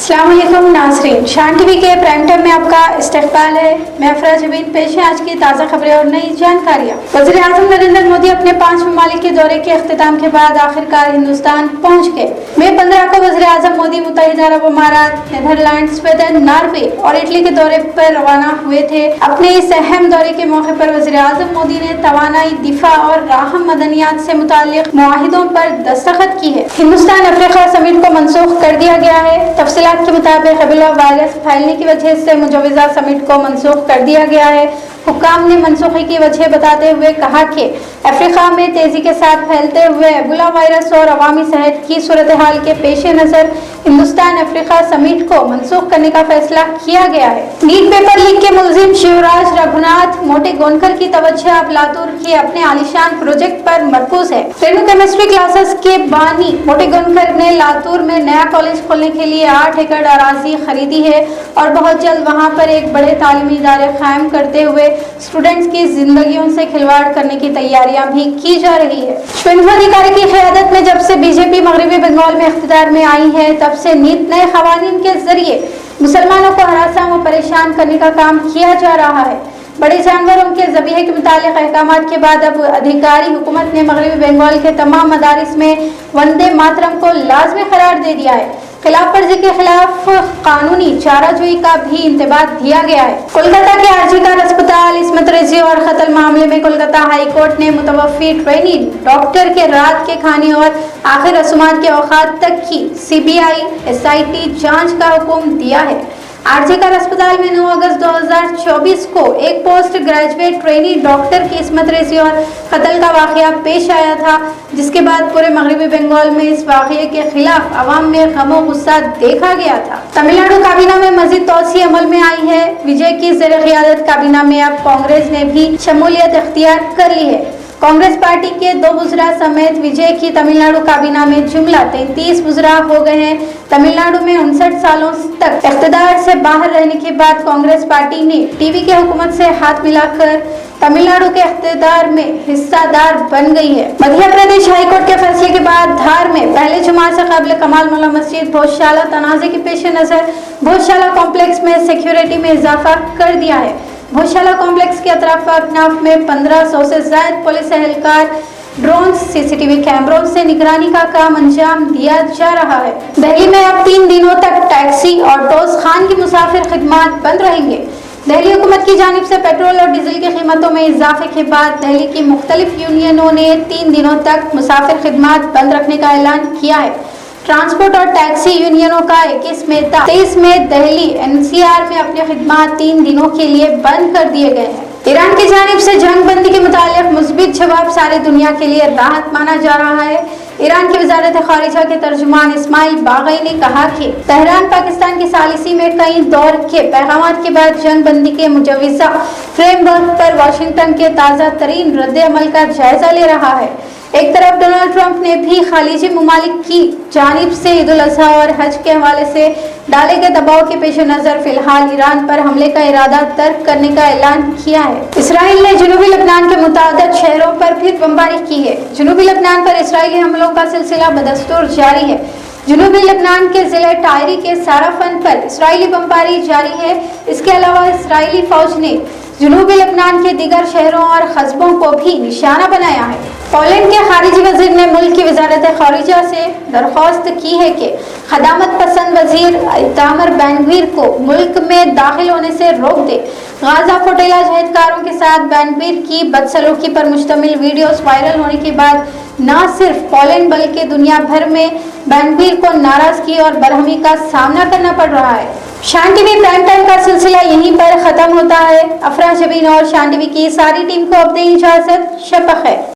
अस्सलाम वालेकुम नाज़रीन, शान टीवी के प्राइम टाइम में आपका इस्तकबाल है। मैं अफरा जबीन, पेश है आज की ताज़ा खबरें और नई जानकारियाँ। वज़ीर आज़म नरेंद्र मोदी अपने 5 ममालिक के दौरे के अख्तिताम के बाद आखिरकार हिंदुस्तान पहुँच गए। मई 15 को वज़ीर आज़म मोदी मुत्तहिदा अरब अमारात, नीदरलैंड, स्वीडन, नॉर्वे और इटली के दौरे पर रवाना हुए थे। अपने इस अहम दौरे के मौके पर वज़ीर आज़म मोदी ने तवानाई, दिफा और राहम मदनियात से मुताल्लिक़ मुआहिदों पर दस्तखत की है। हिंदुस्तान अफ्रीका समिट को मनसूख कर दिया गया है। तफसीलात के मुताबिक एबोला वायरस फैलने की वजह से मुजवजा समिट को मनसूख कर दिया गया है। हुक्काम ने मनसूखी की वजह बताते हुए कहा कि अफ्रीका में तेजी के साथ फैलते हुए एबोला वायरस और अवामी सेहत की सूरत हाल के पेश नज़र हिंदुस्तान अफ्रीका समिट को मनसूख करने का फैसला किया गया है। नीट पेपर लीक के मुलजिम शिवराज रघुनाथ मोटे गोनकर की तवज्जो अब लातूर के अपने आलिशान प्रोजेक्ट पर मरकूज है। रेणु केमिस्ट्री क्लासेस के बानी मोटे गोनकर ने लातूर में नया कॉलेज खोलने के लिए 8 एकड़ अराजी खरीदी है और बहुत जल्द वहां पर एक बड़े तालीमी इदारे कायम करते हुए स्टूडेंट्स की जिंदगियों से खिलवाड़ करने की तैयारियां भी की जा रही है। शुभेंदु अधिकारी की क़यादत में जब से बीजेपी मगरबी बंगाल में इख्तिदार में आई है, तब से नित नए क़वानीन के जरिए मुसलमानों को हरासा व परेशान करने का काम किया जा रहा है। बड़े जानवरों के ज़बीहे के मुतालिक अहकामात के बाद अब अधिकारी हुकूमत ने मगरबी बंगाल के तमाम मदारिस में वंदे मातरम को लाजमी करार दे दिया है। खिलाफ वर्जी के खिलाफ कानूनी चाराजोई का भी इंतबाह दिया गया है। कोलकाता के आरजीकर अस्पताल इस्मत रेजी और कत्ल मामले में कोलकाता हाई कोर्ट ने मुतवफ़ी ट्रेनी डॉक्टर के रात के खाने और आखिर रसूमात के औकात तक की सीबीआई SIT जांच का हुक्म दिया है। आरजीकर अस्पताल में 9 अगस्त 2024 को एक पोस्ट ग्रेजुएट ट्रेनी डॉक्टर की इस्मत रेजी और कत्ल का वाक़या पेश आया था, जिसके बाद पूरे मगरबी बंगाल में इस वाक़ये के खिलाफ अवाम में गम और गुस्सा देखा गया था। तमिलनाडु काबीना में मजीद तोसी अमल में आई है। विजय की ज़ेर क़ियादत काबीना में अब कांग्रेस ने भी शमूलियत इख्तियार कर ली है। कांग्रेस पार्टी के 2 वज़रा समेत विजय की तमिलनाडु काबीना में जुमला 33 वज़रा हो गए हैं। तमिलनाडु में 59 सालों तक इख्तिदार से बाहर रहने के बाद कांग्रेस पार्टी ने टीवी के हुकूमत से हाथ मिलाकर तमिलनाडु के इख्तिदार में हिस्सादार बन गई है। मध्य प्रदेश हाईकोर्ट के फैसले के बाद धार में पहले जुमा से कबल कमाल मुल्ला मस्जिद भोजशाला तनाज़े के पेश नज़र भोजशाला कॉम्प्लेक्स में सिक्योरिटी में इजाफा कर दिया है। भोजशाला कॉम्प्लेक्स के अतराफ अकनाफ में 1500 से ज़ायद पुलिस एहलकार ड्रोन CCTV कैमरों से निगरानी का काम अंजाम दिया जा रहा है। दिल्ली में अब 3 दिनों तक टैक्सी, ऑटोज, खान की मुसाफिर खिदमात बंद रहेंगे। दिल्ली हुकूमत की जानिब से पेट्रोल और डीजल की कीमतों में इजाफे के बाद दिल्ली की मुख्तलिफ यूनियनों ने 3 दिनों तक मुसाफिर खिदमात बंद रखने का ऐलान किया है। ट्रांसपोर्ट और टैक्सी यूनियनों का 21 मई 23 में दिल्ली NCR में अपने खिदमात 3 दिनों के लिए बंद कर दिए गए हैं। ईरान की जानिब से जंग बंदी के मुतालिक मुस्बित जवाब सारी दुनिया के लिए राहत माना जा रहा है। ईरान की वज़ारत ख़ारिजा के तर्जुमान इस्माइल बाग़ई ने कहा कि तेहरान पाकिस्तान की सालिसी में कई दौर के पैगामात के बाद जंग बंदी के मुजवज़ा फ्रेमवर्क पर वाशिंगटन के ताज़ा तरीन रद्द अमल का जायजा ले रहा है। एक तरफ डोनाल्ड ट्रंप ने भी खालिजी ममालिक की जानिब से ईद उल अज़हा और हज के हवाले से डाले गए दबाव के पेश नज़र फिलहाल ईरान पर हमले का इरादा तर्क करने का ऐलान किया है। इसराइल ने जनूबी लबनान के मुतादिद शहरों पर फिर बमबारी की है। जनूबी लबनान पर इसराइली हमलों का सिलसिला बदस्तूर जारी है। जनूबी लबनान के ज़िले टायरी के साराफन पर इसराइली बमबारी जारी है। इसके अलावा इसराइली फौज ने जनूबी लबनान के दीगर शहरों और कस्बों को भी निशाना बनाया है। पोलैंड के खारिजी वजीर ने मुल्क की वज़ारत ख़ारिजा से दरख्वास्त की है कि खदामत पसंद वजीर इतामर बेन-गवीर को मुल्क में दाखिल होने से रोक दे। गाजा फोटेला जहदकारों के साथ बेन-गवीर की बदसलूकी पर मुश्तमिल वीडियोस वायरल होने के बाद न सिर्फ पोलैंड बल्कि दुनिया भर में बेन-गवीर को नाराजगी और बरहमी का सामना करना पड़ रहा है। शान टीवी प्राइम टाइम का सिलसिला यहीं पर ख़त्म होता है। अफरा जबीन और शान टीवी की सारी टीम को अब दें इजाज़त। शब बख़ैर।